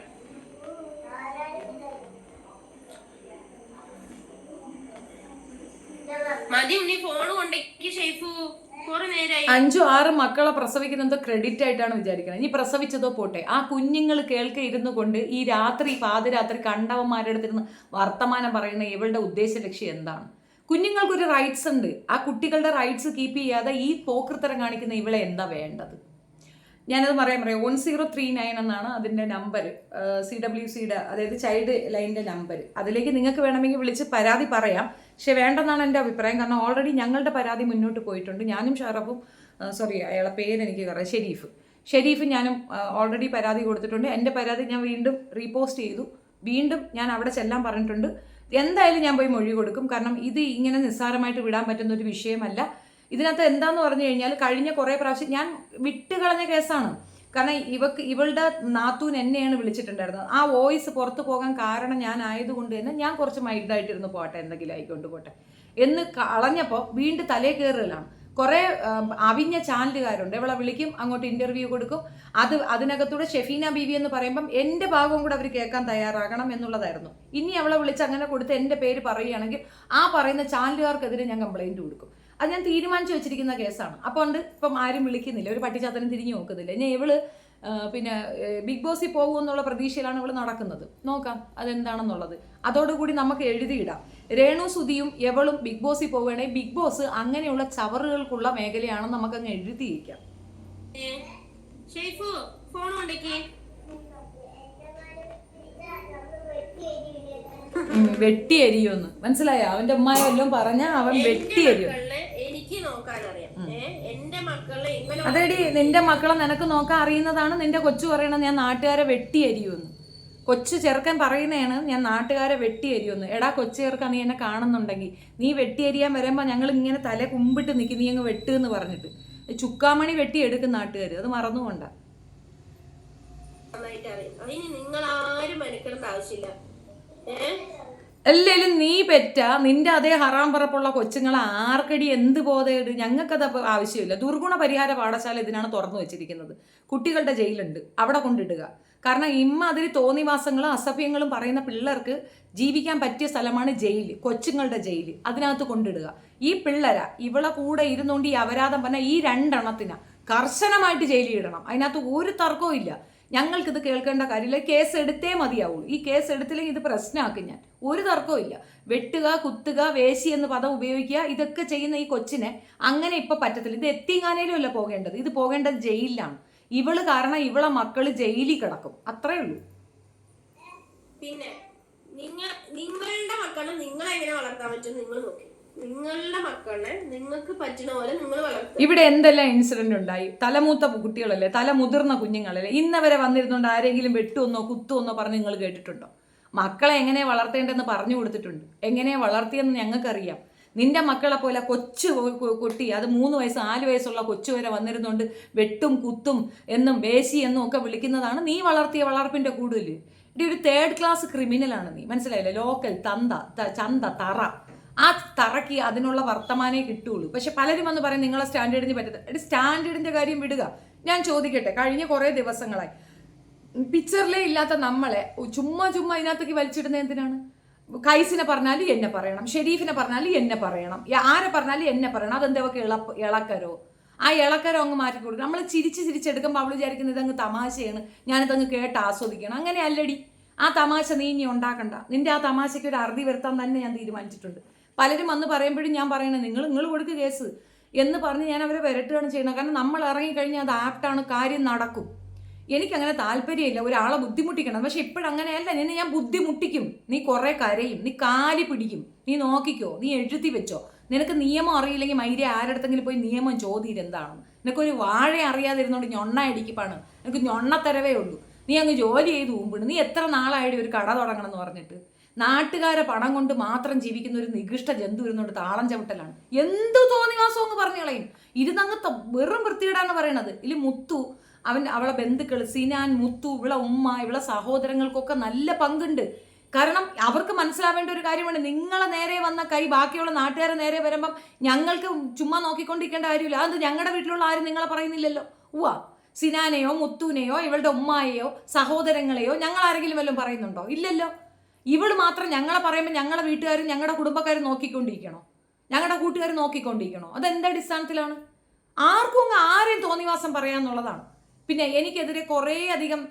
മതി നീ ഫോൺ കൊണ്ടേക്ക് ഷെയ്ഫു, കുറെ നേരായി. 5-6 മക്കളെ പ്രസവിക്കുന്നത് ക്രെഡിറ്റ് ആയിട്ടാണ് വിചാരിക്കുന്നത്. ഇനി പ്രസവിച്ചതോ പോട്ടെ, ആ കുഞ്ഞുങ്ങൾ കേൾക്കെ ഇരുന്നു കൊണ്ട് ഈ രാത്രി പാതിരാത്രി കണ്ടവന്മാരുടെ അടുത്തിരുന്ന് വർത്തമാനം പറയുന്ന ഇവളുടെ ഉദ്ദേശ ലക്ഷ്യം എന്താണ്? കുഞ്ഞുങ്ങൾക്കൊരു റൈറ്റ്സ് ഉണ്ട്. ആ കുട്ടികളുടെ റൈറ്റ്സ് കീപ്പ് ചെയ്യാതെ ഈ പോക്കൃത്തരം കാണിക്കുന്ന ഇവളെ എന്താ വേണ്ടത്? ഞാനത് പറയാം 1039 എന്നാണ് അതിൻ്റെ നമ്പർ, CWCയുടെ അതായത് ചൈൽഡ് ലൈനിൻ്റെ നമ്പർ. അതിലേക്ക് നിങ്ങൾക്ക് വേണമെങ്കിൽ വിളിച്ച് പരാതി പറയാം. പക്ഷെ വേണ്ടെന്നാണ് എൻ്റെ അഭിപ്രായം. കാരണം ഓൾറെഡി ഞങ്ങളുടെ പരാതി മുന്നോട്ട് പോയിട്ടുണ്ട്. ഞാനും ഷറഫും, അയാളെ പേരെനിക്ക് പറയാം, ഷെരീഫ് ഞാനും ഓൾറെഡി പരാതി കൊടുത്തിട്ടുണ്ട്. എൻ്റെ പരാതി ഞാൻ വീണ്ടും റീപോസ്റ്റ് ചെയ്തു. വീണ്ടും ഞാൻ അവിടെ ചെല്ലാൻ പറഞ്ഞിട്ടുണ്ട്. എന്തായാലും ഞാൻ പോയി മൊഴി കൊടുക്കും. കാരണം ഇത് ഇങ്ങനെ നിസ്സാരമായിട്ട് വിടാൻ പറ്റുന്ന ഒരു വിഷയമല്ല. ഇതിനകത്ത് എന്താന്ന് പറഞ്ഞു കഴിഞ്ഞാൽ കഴിഞ്ഞ കുറേ പ്രാവശ്യം ഞാൻ വിട്ടുകളഞ്ഞ കേസാണ്. കാരണം ഇവളുടെ നാത്തൂൻ എന്നെയാണ് വിളിച്ചിട്ടുണ്ടായിരുന്നത്. ആ വോയിസ് പുറത്തു പോകാൻ കാരണം ഞാൻ ആയതുകൊണ്ട് തന്നെ ഞാൻ കുറച്ച് മൈൽഡായിട്ടിരുന്ന് പോട്ടെ, എന്തെങ്കിലും ആയിക്കൊണ്ട് പോട്ടെ എന്ന് കളഞ്ഞപ്പോൾ വീണ്ടും തലേ കയറലാണ്. കുറേ അവിഞ്ഞ ചാനലുകാരുണ്ട്. ഇവളെ വിളിക്കും, അങ്ങോട്ട് ഇൻ്റർവ്യൂ കൊടുക്കും. അതിനകത്തൂടെ ഷെഫീന ബീവി എന്ന് പറയുമ്പം എൻ്റെ ഭാഗവും കൂടെ അവർ കേൾക്കാൻ തയ്യാറാകണം എന്നുള്ളതായിരുന്നു. ഇനി അവളെ വിളിച്ച് അങ്ങനെ കൊടുത്ത് എൻ്റെ പേര് പറയുകയാണെങ്കിൽ ആ പറയുന്ന ചാനലുകാർക്കെതിരെ ഞാൻ കംപ്ലൈൻറ്റ് കൊടുക്കും. അത് ഞാൻ തീരുമാനിച്ചു വെച്ചിരിക്കുന്ന കേസാണ്. അപ്പോൾ ഉണ്ട് ഇപ്പം ആരും വിളിക്കുന്നില്ല, ഒരു പട്ടിച്ചാത്തനും തിരിഞ്ഞു നോക്കുന്നില്ല. ഇനി ഇവള് പിന്നെ ബിഗ് ബോസിൽ പോകുമെന്നുള്ള പ്രതീക്ഷയിലാണ് ഇവള് നടക്കുന്നത്. നോക്കാം അതെന്താണെന്നുള്ളത്. അതോടുകൂടി നമുക്ക് എഴുതിയിടാം. രേണു സുധിയും എവളും ബിഗ് ബോസിൽ പോവുകയാണെങ്കിൽ ബിഗ് ബോസ് അങ്ങനെയുള്ള ചവറുകൾക്കുള്ള മേഖലയാണെന്ന് നമുക്കങ്ങ് എഴുതിയിരിക്കാം. വെട്ടിയരിയോന്ന് മനസ്സിലായോ? അവന്റെ ഉമ്മായ വല്ലതും പറഞ്ഞ അവൻ വെട്ടിയരിയോ. അതെടി നിന്റെ മക്കളെ നിനക്ക് നോക്കാൻ അറിയുന്നതാണ് നിന്റെ കൊച്ചു പറയണത് ഞാൻ നാട്ടുകാരെ വെട്ടിയരിയോന്ന്. കൊച്ചു ചെറുക്കൻ പറയുന്നതാണ് ഞാൻ നാട്ടുകാരെ വെട്ടിയരിയോന്ന്. എടാ കൊച്ചു ചെറുക്കൻ നീ എന്നെ കാണുന്നുണ്ടെങ്കിൽ നീ വെട്ടിയരിയാൻ വരുമ്പോൾ ഞങ്ങൾ ഇങ്ങനെ തല കുമ്പിട്ട് നിൽക്കും, നീ അങ്ങ് വെട്ട് എന്ന് പറഞ്ഞിട്ട് ചുക്കാമണി വെട്ടിയെടുക്കും നാട്ടുകാർ. അത് മറന്നുകൊണ്ട. അല്ലേലും നീ പെറ്റ നിന്റെ അതേ ഹറാം പറപ്പുള്ള കൊച്ചുങ്ങളെ ആർക്കടി എന്ത് ബോധേട്? ഞങ്ങൾക്കത് ആവശ്യമില്ല. ദുർഗുണ പരിഹാര പാഠശാല ഇതിനാണ് തുറന്നു വെച്ചിരിക്കുന്നത്. കുട്ടികളുടെ ജയിലുണ്ട്, അവിടെ കൊണ്ടിടുക. കാരണം ഇമ്മാതിരി തോന്നിവാസങ്ങളും അസഭ്യങ്ങളും പറയുന്ന പിള്ളേർക്ക് ജീവിക്കാൻ പറ്റിയ സ്ഥലമാണ് ജയിൽ, കൊച്ചുങ്ങളുടെ ജയിൽ. അതിനകത്ത് കൊണ്ടിടുക. ഈ പിള്ളേരാ ഇവളെ കൂടെ ഇരുന്നുകൊണ്ട് ഈ അപരാധം പറഞ്ഞാൽ ഈ 2 എണ്ണത്തിനാ കർശനമായിട്ട് ജയിലിൽ ഇടണം. അതിനകത്ത് ഒരു തർക്കവും ഇല്ല. ഞങ്ങൾക്കിത് കേൾക്കേണ്ട കാര്യമില്ല. കേസ് എടുത്തേ മതിയാവുള്ളൂ. ഈ കേസ് എടുത്തില്ലെങ്കിൽ ഇത് പ്രശ്നമാക്കും ഞാൻ. ഒരു തർക്കവും ഇല്ല. വെട്ടുക, കുത്തുക, വേശി എന്ന് പദം ഉപയോഗിക്കുക, ഇതൊക്കെ ചെയ്യുന്ന ഈ കൊച്ചിനെ അങ്ങനെ ഇപ്പൊ പറ്റത്തില്ല. ഇത് എത്തിങ്ങാനേലും അല്ല പോകേണ്ടത്, ഇത് പോകേണ്ടത് ജയിലിലാണ്. ഇവള് കാരണം ഇവളെ മക്കള് ജയിലിൽ കിടക്കും, അത്രേ ഉള്ളൂ. പിന്നെ നിങ്ങളുടെ മക്കളെ നിങ്ങളെങ്ങനെ വളർത്താൻ പറ്റും നിങ്ങൾ നോക്കി. നിങ്ങളുടെ മക്കളെ നിങ്ങൾക്ക് പറ്റുന്ന പോലെ നിങ്ങൾ വളർത്തും. ഇവിടെ എന്തെല്ലാം ഇൻസിഡന്റ് ഉണ്ടായി. തലമൂത്ത കുട്ടികളല്ലേ, തലമുതിർന്ന കുഞ്ഞുങ്ങളല്ലേ, ഇന്നവരെ വന്നിരുന്നുകൊണ്ട് ആരെങ്കിലും വെട്ടുമെന്നോ കുത്തുമെന്നോ പറഞ്ഞ് നിങ്ങൾ കേട്ടിട്ടുണ്ടോ? മക്കളെ എങ്ങനെ വളർത്തേണ്ടെന്ന് പറഞ്ഞു കൊടുത്തിട്ടുണ്ട്. എങ്ങനെ വളർത്തിയെന്ന് ഞങ്ങൾക്കറിയാം. നിന്റെ മക്കളെ പോലെ കൊച്ചു കുട്ടി, അത് 3 വയസ്സ് 4 വയസ്സുള്ള കൊച്ചു വരെ വന്നിരുന്നുകൊണ്ട് വെട്ടും കുത്തും എന്നും വേശി എന്നും ഒക്കെ വിളിക്കുന്നതാണ് നീ വളർത്തിയ വളർപ്പിന്റെ കൂടുതൽ. ഇവിടെ ഒരു 3rd ക്ലാസ് ക്രിമിനലാണ് നീ, മനസ്സിലായില്ലേ? ലോക്കൽ ചന്ത തറ. ആ തറയ്ക്ക് അതിനുള്ള വർത്തമാനേ കിട്ടുള്ളൂ. പക്ഷെ പലരും വന്ന് പറയും നിങ്ങളെ സ്റ്റാൻഡേർഡിന് പറ്റത്തില്ല. സ്റ്റാൻഡേർഡിന്റെ കാര്യം വിടുക. ഞാൻ ചോദിക്കട്ടെ, കഴിഞ്ഞ കുറേ ദിവസങ്ങളായി പിക്ചറിലേ ഇല്ലാത്ത നമ്മളെ ചുമ്മാ ഇതിനകത്തേക്ക് വലിച്ചിടുന്ന എന്തിനാണ്? കൈസിനെ പറഞ്ഞാലും എന്നെ പറയണം, ഷെരീഫിനെ പറഞ്ഞാലും എന്നെ പറയണം, ആരെ പറഞ്ഞാലും എന്നെ പറയണം. അതെന്തൊക്കെ ഇളക്കരോ? ആ ഇളക്കരോ അങ്ങ് മാറ്റി കൊടുക്കണം. നമ്മൾ ചിരിച്ചെടുക്കുമ്പോൾ അവൾ വിചാരിക്കുന്നത് ഇതങ്ങ് തമാശയാണ്, ഞാനിതങ്ങ് കേട്ട് ആസ്വദിക്കണം. അങ്ങനെ അല്ലടി. ആ തമാശ നീ ഇനി ഉണ്ടാക്കണ്ട. നിന്റെ ആ തമാശയ്ക്ക് ഒരു അറുതി വരുത്താൻ തന്നെ ഞാൻ തീരുമാനിച്ചിട്ടുണ്ട്. പലരും വന്ന് പറയുമ്പോഴും ഞാൻ പറയണത് നിങ്ങൾ കൊടുക്കുക കേസ് എന്ന് പറഞ്ഞ് ഞാൻ അവരെ വിരട്ടുകയാണ് ചെയ്യണം. കാരണം നമ്മൾ ഇറങ്ങിക്കഴിഞ്ഞാൽ അത് ആപ്റ്റാണ്, കാര്യം നടക്കും. എനിക്കങ്ങനെ താല്പര്യമില്ല ഒരാളെ ബുദ്ധിമുട്ടിക്കണം. പക്ഷെ ഇപ്പോഴങ്ങനെയല്ല, നിന്നെ ഞാൻ ബുദ്ധിമുട്ടിക്കും. നീ കുറേ കരയും, നീ കാലി പിടിക്കും, നീ നോക്കിക്കോ, നീ എഴുതി വെച്ചോ. നിനക്ക് നിയമം അറിയില്ലെങ്കിൽ മൈര്യ ആരടുത്തെങ്കിലും പോയി നിയമം ചോദ്യം എന്താണെന്ന്. നിനക്കൊരു വാഴ അറിയാതിരുന്നോണ്ട് ഞൊണ്ണ അടിക്കിപ്പാണ്, നിനക്ക് ഞൊണ്ണത്തരവേ ഉള്ളൂ. നീ അങ്ങ് ജോലി ചെയ്ത് മുമ്പിട്. നീ എത്ര നാളായിട്ട് ഒരു കട തുടങ്ങണം എന്ന് പറഞ്ഞിട്ട് നാട്ടുകാരെ പണം കൊണ്ട് മാത്രം ജീവിക്കുന്ന ഒരു നികൃഷ്ട ജന്തു ഇരുന്നോണ്ട് താളം ചവിട്ടലാണ്. എന്തു തോന്നിവാസം എന്ന് പറഞ്ഞു കളയും. ഇരുന്നങ്ങ് വെറും വൃത്തിയിടാന്ന് പറയണത്. ഇതിൽ മുത്തു അവളെ ബന്ധുക്കൾ സിനാൻ, മുത്തു, ഇവളെ ഉമ്മ, ഇവളെ സഹോദരങ്ങൾക്കൊക്കെ നല്ല പങ്കുണ്ട്. കാരണം അവർക്ക് മനസ്സിലാവേണ്ട ഒരു കാര്യമാണ്, നിങ്ങളെ നേരെ വന്ന കൈ ബാക്കിയുള്ള നാട്ടുകാരെ നേരെ വരുമ്പം ഞങ്ങൾക്ക് ചുമ്മാ നോക്കിക്കൊണ്ടിരിക്കേണ്ട കാര്യമില്ല. അത് ഞങ്ങളുടെ വീട്ടിലുള്ള ആരും നിങ്ങളെ പറയുന്നില്ലല്ലോ. ഉവ്വാ, സിനാനെയോ മുത്തുവിനെയോ ഇവളുടെ ഉമ്മായെയോ സഹോദരങ്ങളെയോ ഞങ്ങൾ ആരെങ്കിലും വല്ലതും പറയുന്നുണ്ടോ? ഇല്ലല്ലോ. ഇവള് മാത്രം ഞങ്ങളെ പറയുമ്പോൾ ഞങ്ങളുടെ വീട്ടുകാരും ഞങ്ങളുടെ കുടുംബക്കാരും നോക്കിക്കൊണ്ടിരിക്കണോ? ഞങ്ങളുടെ കൂട്ടുകാർ നോക്കിക്കൊണ്ടിരിക്കണോ? അതെന്ത് അടിസ്ഥാനത്തിലാണ്? ആർക്കും ആരെയും തോന്നിവാസം പറയാന്നുള്ളതാണ്. പിന്നെ എനിക്കെതിരെ കുറേ അധികം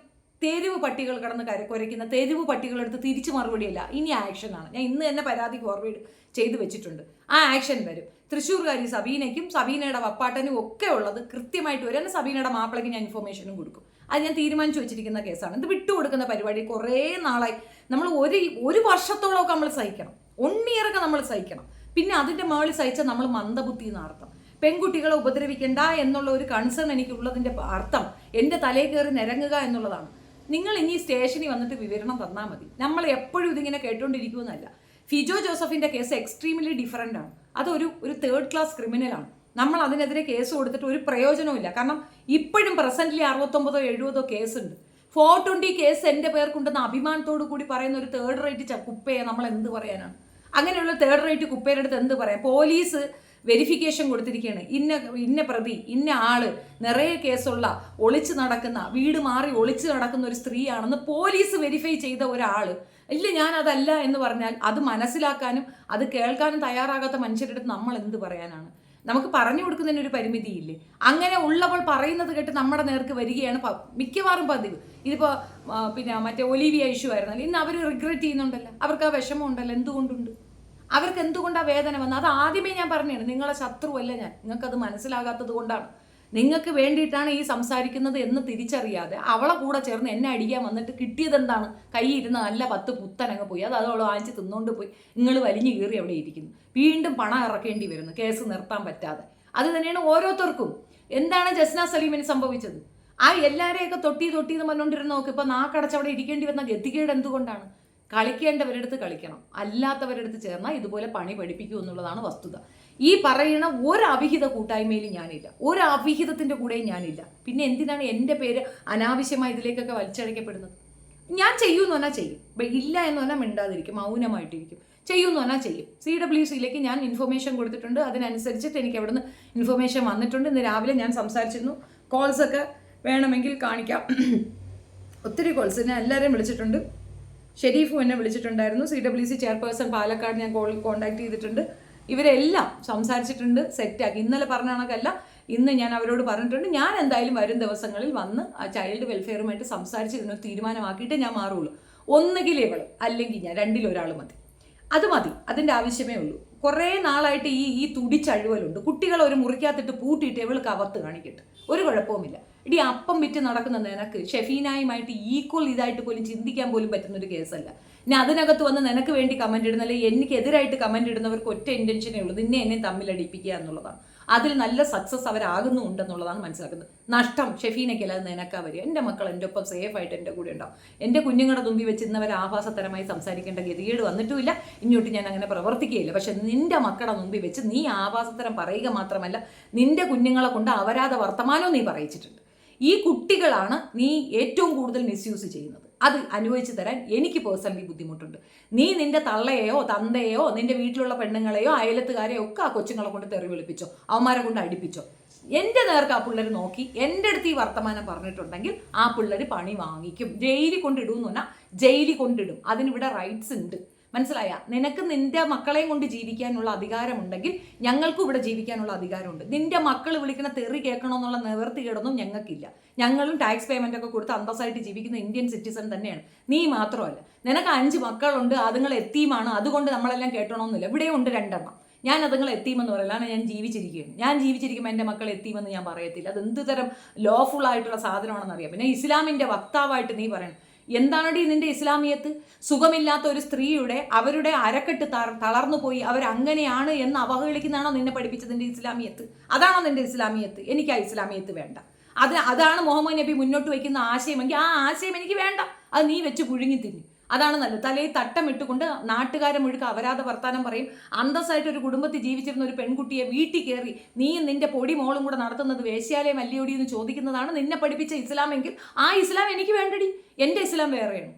തെരുവ് പട്ടികൾ കിടന്ന് കുരയ്ക്കുന്ന തെരുവ് പട്ടികളെടുത്ത് തിരിച്ചു മറുപടിയല്ല, ഇനി ആക്ഷനാണ്. ഞാൻ ഇന്ന് തന്നെ പരാതി ഫോർവേഡ് ചെയ്ത് വെച്ചിട്ടുണ്ട്. ആ ആക്ഷൻ വരും. തൃശ്ശൂർകാരി സബീനയ്ക്കും സബീനയുടെ വപ്പാട്ടനും ഒക്കെ ഉള്ളത് കൃത്യമായിട്ട് വരും. എന്നെ സബീനയുടെ മാപ്പിളയ്ക്ക് ഞാൻ ഇൻഫർമേഷനും കൊടുക്കും. അത് ഞാൻ തീരുമാനിച്ചു വെച്ചിരിക്കുന്ന കേസാണ്. ഇത് വിട്ടുകൊടുക്കുന്ന പരിപാടി കുറേ നാളായി. നമ്മൾ ഒരു വർഷത്തോളമൊക്കെ നമ്മൾ സഹിക്കണം, 1 ഇയറൊക്കെ നമ്മൾ സഹിക്കണം. പിന്നെ അതിൻ്റെ മുകളിൽ സഹിച്ചാൽ നമ്മൾ മന്ദബുദ്ധി എന്ന അർത്ഥം. പെൺകുട്ടികളെ ഉപദ്രവിക്കണ്ട എന്നുള്ള ഒരു കൺസേൺ എനിക്കുള്ളതിൻ്റെ അർത്ഥം എൻ്റെ തലയിൽ കയറി നിരങ്ങുക എന്നുള്ളതാണ്. നിങ്ങൾ ഇനി സ്റ്റേഷനിൽ വന്നിട്ട് വിവരണം തന്നാൽ മതി. നമ്മൾ എപ്പോഴും ഇതിങ്ങനെ കേട്ടുകൊണ്ടിരിക്കുമെന്നല്ല. ഫിജോ ജോസഫിൻ്റെ കേസ് എക്സ്ട്രീംലി ഡിഫറൻ്റ് ആണ്. അതൊരു 3rd ക്ലാസ് ക്രിമിനലാണ്. നമ്മൾ അതിനെതിരെ കേസ് കൊടുത്തിട്ട് ഒരു പ്രയോജനവും. കാരണം ഇപ്പോഴും പ്രസന്റ്ലി 69 70 കേസുണ്ട്. 420 കേസ് എൻ്റെ പേർക്കുണ്ടെന്ന് അഭിമാനത്തോടു കൂടി പറയുന്ന ഒരു 3rd റേറ്റ് കുപ്പയെ നമ്മൾ എന്ത് പറയാനാണ്? അങ്ങനെയുള്ള 3rd റേറ്റ് കുപ്പയുടെ അടുത്ത് എന്ത് പറയാം? പോലീസ് വെരിഫിക്കേഷൻ കൊടുത്തിരിക്കുകയാണ്, ഇന്ന പ്രതി, ഇന്ന ആള്, നിറയെ കേസുള്ള, ഒളിച്ചു നടക്കുന്ന, വീട് മാറി ഒളിച്ചു നടക്കുന്ന ഒരു സ്ത്രീയാണെന്ന് പോലീസ് വെരിഫൈ ചെയ്ത ഒരാൾ ഇല്ല ഞാൻ അതല്ല എന്ന് പറഞ്ഞാൽ അത് മനസ്സിലാക്കാനും അത് കേൾക്കാനും തയ്യാറാകാത്ത മനുഷ്യരുടെ അടുത്ത് നമ്മൾ എന്ത് പറയാനാണ്? നമുക്ക് പറഞ്ഞു കൊടുക്കുന്നതിന് ഒരു പരിമിതിയില്ലേ? അങ്ങനെ ഉള്ളവൾ പറയുന്നത് കേട്ട് നമ്മുടെ നേർക്ക് വരികയാണ് മിക്കവാറും പതിവ്. ഇതിപ്പോൾ പിന്നെ മറ്റേ ഒലിവിയ ഇഷ്യൂ ആയിരുന്നല്ലോ, ഇന്ന് അവർ റിഗ്രറ്റ് ചെയ്യുന്നുണ്ടല്ലോ, അവർക്ക് ആ വിഷമം ഉണ്ടല്ലോ. എന്തുകൊണ്ടുണ്ട്? അവർക്ക് എന്തുകൊണ്ടാണ് വേദന വന്നത്? അത് ആദ്യമേ ഞാൻ പറഞ്ഞാണ്, നിങ്ങളെ ശത്രുവല്ല ഞാൻ. നിങ്ങൾക്കത് മനസ്സിലാകാത്തത് കൊണ്ടാണ്. നിങ്ങൾക്ക് വേണ്ടിയിട്ടാണ് ഈ സംസാരിക്കുന്നത് എന്ന് തിരിച്ചറിയാതെ അവളെ കൂടെ ചേർന്ന് എന്നെ അടിക്കാൻ വന്നിട്ട് കിട്ടിയത് എന്താണ്? കൈയിരുന്ന നല്ല 10 പുത്തനങ്ങ് പോയി. അത് അവൾ വാങ്ങിച്ച് തിന്നുകൊണ്ട് പോയി. നിങ്ങൾ വലിഞ്ഞു കീറി അവിടെ ഇരിക്കുന്നു. വീണ്ടും പണം ഇറക്കേണ്ടി വരുന്നു കേസ് നിർത്താൻ പറ്റാതെ. അത് തന്നെയാണ് ഓരോരുത്തർക്കും. എന്താണ് ജസ്ന സലീമിന് സംഭവിച്ചത്? ആ എല്ലാവരെയൊക്കെ തൊട്ടി എന്ന് പറഞ്ഞുകൊണ്ടിരുന്ന നോക്ക് ഇപ്പം നാക്കടച്ചവിടെ ഇരിക്കേണ്ടി വന്ന ഗതികേട് എന്തുകൊണ്ടാണ്? കളിക്കേണ്ടവരെടുത്ത് കളിക്കണം, അല്ലാത്തവരെടുത്ത് ചേർന്നാൽ ഇതുപോലെ പണി പഠിപ്പിക്കൂ എന്നുള്ളതാണ് വസ്തുത. ഈ പറയുന്ന ഒരു അവിഹിത കൂട്ടായ്മയിലും ഞാനില്ല, ഒരു അവിഹിതത്തിൻ്റെ കൂടെയും ഞാനില്ല. പിന്നെ എന്തിനാണ് എൻ്റെ പേര് അനാവശ്യമായി ഇതിലേക്കൊക്കെ വലിച്ചഴക്കപ്പെടുന്നത്? ഞാൻ ചെയ്യുമെന്ന് പറഞ്ഞാൽ ചെയ്യും, ഇല്ല എന്ന് പറഞ്ഞാൽ മിണ്ടാതിരിക്കും, മൗനമായിട്ടിരിക്കും. ചെയ്യുമെന്ന് പറഞ്ഞാൽ ചെയ്യും. CWCയിലേക്ക് ഞാൻ ഇൻഫർമേഷൻ കൊടുത്തിട്ടുണ്ട്. അതിനനുസരിച്ചിട്ട് എനിക്ക് അവിടുന്ന് ഇൻഫർമേഷൻ വന്നിട്ടുണ്ട്. ഇന്ന് രാവിലെ ഞാൻ സംസാരിച്ചിരുന്നു. കോൾസൊക്കെ വേണമെങ്കിൽ കാണിക്കാം. ഒത്തിരി കോൾസ് ഞാൻ എല്ലാവരെയും വിളിച്ചിട്ടുണ്ട്. ഷെരീഫും എന്നെ വിളിച്ചിട്ടുണ്ടായിരുന്നു. CWC ചെയർപേഴ്സൺ പാലക്കാട് ഞാൻ കോൺടാക്ട് ചെയ്തിട്ടുണ്ട്. ഇവരെല്ലാം സംസാരിച്ചിട്ടുണ്ട്, സെറ്റാക്കി. ഇന്നലെ പറഞ്ഞ കണക്കല്ല, ഇന്ന് ഞാൻ അവരോട് പറഞ്ഞിട്ടുണ്ട്. ഞാൻ എന്തായാലും വരും ദിവസങ്ങളിൽ വന്ന് ആ ചൈൽഡ് വെൽഫെയറുമായിട്ട് സംസാരിച്ച് ഇതിനൊരു തീരുമാനമാക്കിയിട്ട് ഞാൻ മാറുള്ളൂ. ഒന്നുകിൽ ഇവൾ, അല്ലെങ്കിൽ ഞാൻ, രണ്ടിലൊരാൾ മതി. അത് മതി, അതിൻ്റെ ആവശ്യമേ ഉള്ളൂ. കുറേ നാളായിട്ട് ഈ തുടിച്ചഴുവലുണ്ട്. കുട്ടികളെ ഒരു മുറിക്കകത്തിട്ട് പൂട്ടിയിട്ട് ഇവൾക്ക് അവത്ത് കാണിക്കട്ടെ, ഒരു കുഴപ്പവുമില്ല. ഇടി അപ്പം വിറ്റ് നടക്കുന്ന നിനക്ക് ഷെഫീനായുമായിട്ട് ഈക്വൽ ഇതായിട്ട് പോലും ചിന്തിക്കാൻ പോലും പറ്റുന്നൊരു കേസല്ല. ഇനി അതിനകത്ത് വന്ന് നിനക്ക് വേണ്ടി കമൻറ്റ് ഇടുന്ന, അല്ലെങ്കിൽ എനിക്കെതിരായിട്ട് കമൻറ്റ് ഇടുന്നവർക്ക് ഒറ്റ ഇൻറ്റൻഷനേ ഉള്ളൂ, നിന്നെ എന്നെ തമ്മിലടിപ്പിക്കുക എന്നുള്ളതാണ്. അതിൽ നല്ല സക്സസ് അവരാകുന്നുണ്ടെന്നുള്ളതാണ് മനസ്സിലാക്കുന്നത്. നഷ്ടം ഷെഫീനയ്ക്കല്ല, അത് നിനക്കാ വരിക. എൻ്റെ മക്കൾ എൻ്റെ ഒപ്പം സേഫായിട്ട് എൻ്റെ കൂടെ ഉണ്ടാവും. എൻ്റെ കുഞ്ഞുങ്ങളുടെ തുമ്പി വെച്ച് ഇന്നവരെ ആഭാസതരമായി സംസാരിക്കേണ്ട ഗതികേട് വന്നിട്ടുമില്ല, ഇങ്ങോട്ട് ഞാൻ അങ്ങനെ പ്രവർത്തിക്കുകയില്ല. പക്ഷെ നിൻ്റെ മക്കളുടെ മുമ്പിൽ വെച്ച് നീ ആഭാസതരം പറയുക മാത്രമല്ല, നിൻ്റെ കുഞ്ഞുങ്ങളെ കൊണ്ട് അപരാധ വർത്തമാനവും നീ പറയിച്ചിട്ടുണ്ട്. ഈ കുട്ടികളാണ് നീ ഏറ്റവും കൂടുതൽ മിസ്യൂസ് ചെയ്യുന്നത്. അത് അനുഭവിച്ച് തരാൻ എനിക്ക് പേഴ്സണലി ബുദ്ധിമുട്ടുണ്ട്. നീ നിന്റെ തള്ളയെയോ തന്തയെയോ നിന്റെ വീട്ടിലുള്ള പെണ്ണുങ്ങളെയോ അയലത്തുകാരെയോ ഒക്കെ ആ കൊച്ചുങ്ങളെ കൊണ്ട് തെറി വിളിപ്പിച്ചോ, അവന്മാരെ കൊണ്ട് അടിപ്പിച്ചോ. എൻ്റെ നേർക്ക് ആ പിള്ളേർ നോക്കി എൻ്റെ അടുത്ത് ഈ വർത്തമാനം പറഞ്ഞിട്ടുണ്ടെങ്കിൽ ആ പിള്ളേർ പണി വാങ്ങിക്കും. ജയിലിൽ കൊണ്ടിടുമെന്ന് പറഞ്ഞാൽ ജയിലിൽ കൊണ്ടിടും. അതിനിവിടെ റൈറ്റ്സ് ഉണ്ട്. മനസ്സിലായ? നിനക്ക് നിന്റെ മക്കളെയും കൊണ്ട് ജീവിക്കാനുള്ള അധികാരമുണ്ടെങ്കിൽ ഞങ്ങൾക്കും ഇവിടെ ജീവിക്കാനുള്ള അധികാരമുണ്ട്. നിന്റെ മക്കൾ വിളിക്കുന്ന തെറി കേൾക്കണമെന്നുള്ള നിവർത്തികേടൊന്നും ഞങ്ങൾക്കില്ല. ഞങ്ങളും ടാക്സ് പേയ്മെൻ്റ് ഒക്കെ കൊടുത്ത് അന്തസ്സായിട്ട് ജീവിക്കുന്ന ഇന്ത്യൻ സിറ്റിസൺ തന്നെയാണ്. നീ മാത്രമല്ല. നിനക്ക് 5 മക്കളുണ്ട്, അതുങ്ങൾ എത്തീമാണ്, അതുകൊണ്ട് നമ്മളെല്ലാം കേട്ടണമെന്നില്ല. ഇവിടെ ഉണ്ട് 2 എണ്ണം. ഞാൻ അതുങ്ങൾ എത്തീമെന്ന് പറയില്ല, ഞാൻ ജീവിച്ചിരിക്കുകയാണ്. ഞാൻ ജീവിച്ചിരിക്കുമ്പോൾ എൻ്റെ മക്കൾ എത്തീമെന്ന് ഞാൻ പറയത്തില്ല. അത് എന്ത് തരം ലോഫുൾ ആയിട്ടുള്ള സാധനമാണെന്ന് അറിയാം. പിന്നെ ഇസ്ലാമിൻ്റെ വക്താവായിട്ട് നീ പറയണം. എന്താണടി നിന്റെ ഇസ്ലാമിയത്ത്? സുഖമില്ലാത്ത ഒരു സ്ത്രീയുടെ അവരുടെ അരക്കെട്ട് തളർന്നു പോയി അവരങ്ങനെയാണ് എന്ന് അവഹേളിക്കുന്നതാണോ നിന്നെ പഠിപ്പിച്ചതിൻ്റെ ഇസ്ലാമിയത്ത്? അതാണോ നിന്റെ ഇസ്ലാമിയത്ത്? എനിക്ക് ആ ഇസ്ലാമിയത്ത് വേണ്ട. അതാണ് മുഹമ്മദ് നബി മുന്നോട്ട് വയ്ക്കുന്ന ആശയമെങ്കിൽ ആ ആശയം എനിക്ക് വേണ്ട. അത് നീ വെച്ച് പുഴുങ്ങി തിന്നി. അതാണ് നല്ലത്. തലയിൽ തട്ടമിട്ടുകൊണ്ട് നാട്ടുകാരെ മുഴുക്ക അപരാധ വർത്താനം പറയും. അന്തസ്സായിട്ട് ഒരു കുടുംബത്തിൽ ജീവിച്ചിരുന്ന ഒരു പെൺകുട്ടിയെ വീട്ടിൽ കയറി നീയും നിന്റെ പൊടി മോളും കൂടെ നടത്തുന്നത് വേശ്യാലയം അല്ലയോടി എന്ന് ചോദിക്കുന്നതാണ് നിന്നെ പഠിപ്പിച്ച ഇസ്ലാമെങ്കിൽ ആ ഇസ്ലാം എനിക്ക് വേണ്ടടി. എൻ്റെ ഇസ്ലാം വേറെയാണ്.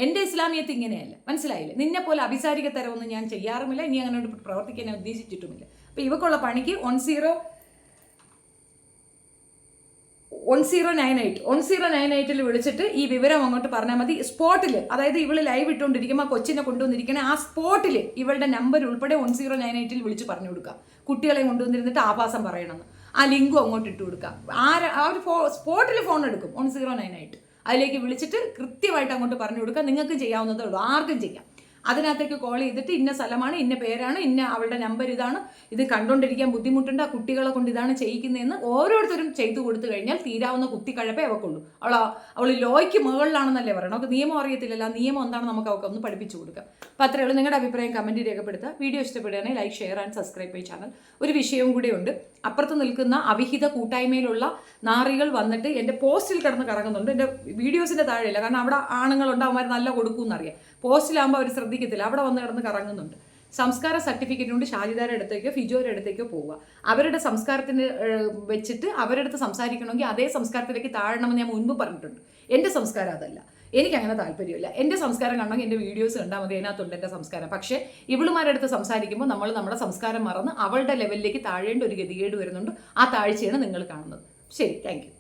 എൻ്റെ ഇസ്ലാമിയത്ത് ഇങ്ങനെയല്ല, മനസ്സിലായില്ലേ? നിന്നെ പോലെ അഭിസാരിക തരമൊന്നും ഞാൻ ചെയ്യാറുമില്ല, ഇനി അങ്ങനെ പ്രവർത്തിക്കാൻ ഞാൻ ഉദ്ദേശിച്ചിട്ടുമില്ല. അപ്പോൾ ഇവക്കുള്ള പണിക്ക് 1098 വിളിച്ചിട്ട് ഈ വിവരം അങ്ങോട്ട് പറഞ്ഞാൽ മതി. സ്പോട്ടിൽ, അതായത് ഇവള് ലൈവ് ഇട്ടുകൊണ്ടിരിക്കുമ്പോൾ കൊച്ചിനെ കൊണ്ടുവന്നിരിക്കണേ ആ സ്പോട്ടിൽ ഇവളുടെ നമ്പർ ഉൾപ്പെടെ 1098 വിളിച്ച് പറഞ്ഞു കൊടുക്കുക. കുട്ടികളെ കൊണ്ടുവന്നിരുന്നിട്ട് ആഭാസം പറയണമെന്ന് ആ ലിങ്കും അങ്ങോട്ട് ഇട്ട് കൊടുക്കുക. ആ ഒരു സ്പോട്ടിൽ ഫോൺ എടുക്കും 1098, അതിലേക്ക് വിളിച്ചിട്ട് കൃത്യമായിട്ട് അങ്ങോട്ട് പറഞ്ഞു കൊടുക്കുക. നിങ്ങൾക്ക് ചെയ്യാവുന്നതേ ഉള്ളൂ, ആർക്കും ചെയ്യാം. അതിനകത്തേക്ക് കോൾ ചെയ്തിട്ട് ഇന്ന സ്ഥലമാണ്, ഇന്ന പേരാണ്, ഇന്ന അവളുടെ നമ്പർ ഇതാണ്, ഇത് കണ്ടുകൊണ്ടിരിക്കാൻ ബുദ്ധിമുട്ടുണ്ട്, ആ കുട്ടികളെ കൊണ്ട് ഇതാണ് ചെയ്യിക്കുന്നതെന്ന് ഓരോരുത്തരും ചെയ്തു കൊടുത്തു കഴിഞ്ഞാൽ തീരാവുന്ന കുത്തിക്കഴപ്പേ അവക്കുള്ളൂ. അവൾ ലോയ്ക്ക് മുകളിലാണെന്നല്ലേ പറയണം. അവൾക്ക് നിയമം അറിയത്തില്ലല്ലോ, ആ നിയമം എന്താണ് നമുക്ക് അവൾക്ക് ഒന്ന് പഠിപ്പിച്ചു കൊടുക്കാം. അപ്പോൾ അത്രയേ ഉള്ളൂ. നിങ്ങളുടെ അഭിപ്രായം കമൻറ്റ് രേഖപ്പെടുത്തുക. വീഡിയോ ഇഷ്ടപ്പെടുകയാണെങ്കിൽ like, share and subscribe my channel. ഒരു വിഷയവും കൂടെ ഉണ്ട്. അപ്പുറത്ത് നിൽക്കുന്ന അവിഹിത കൂട്ടായ്മയിലുള്ള നാറികൾ വന്നിട്ട് എൻ്റെ പോസ്റ്റിൽ കിടന്ന് കറങ്ങുന്നുണ്ട്. എൻ്റെ വീഡിയോസിൻ്റെ താഴെയില്ല, കാരണം അവിടെ ആണുങ്ങളുണ്ട്, അവന്മാർ നല്ല കൊടുക്കുമെന്നറിയാം. പോസ്റ്റിലാകുമ്പോൾ അവർ ശ്രദ്ധിക്കത്തില്ല, അവിടെ വന്ന് കിടന്ന് കറങ്ങുന്നുണ്ട്. സംസ്കാര സർട്ടിഫിക്കറ്റ് കൊണ്ട് ഷാജിദാരുടെ അടുത്തേക്കോ ഫിജോയുടെ അടുത്തേക്കോ പോവുക. അവരുടെ സംസ്കാരത്തിന് വെച്ചിട്ട് അവരുടെ അടുത്ത് സംസാരിക്കണമെങ്കിൽ അതേ സംസ്കാരത്തിലേക്ക് താഴണമെന്ന് ഞാൻ മുൻപ് പറഞ്ഞിട്ടുണ്ട്. എൻ്റെ സംസ്കാരം അതല്ല, എനിക്കങ്ങനെ താല്പര്യമില്ല. എൻ്റെ സംസ്കാരം കാണണമെങ്കിൽ എൻ്റെ വീഡിയോസ് കണ്ടാൽ മതി, അതിനകത്തുണ്ട് എൻ്റെ സംസ്കാരം. പക്ഷേ ഇവളുമാരുടെ അടുത്ത് സംസാരിക്കുമ്പോൾ നമ്മൾ നമ്മുടെ സംസ്കാരം മറന്ന് അവളുടെ ലെവലിലേക്ക് താഴേണ്ട ഒരു ഗതികേട് വരുന്നുണ്ട്. ആ താഴ്ചയാണ് നിങ്ങൾ കാണുന്നത്. ശരി, താങ്ക് യു.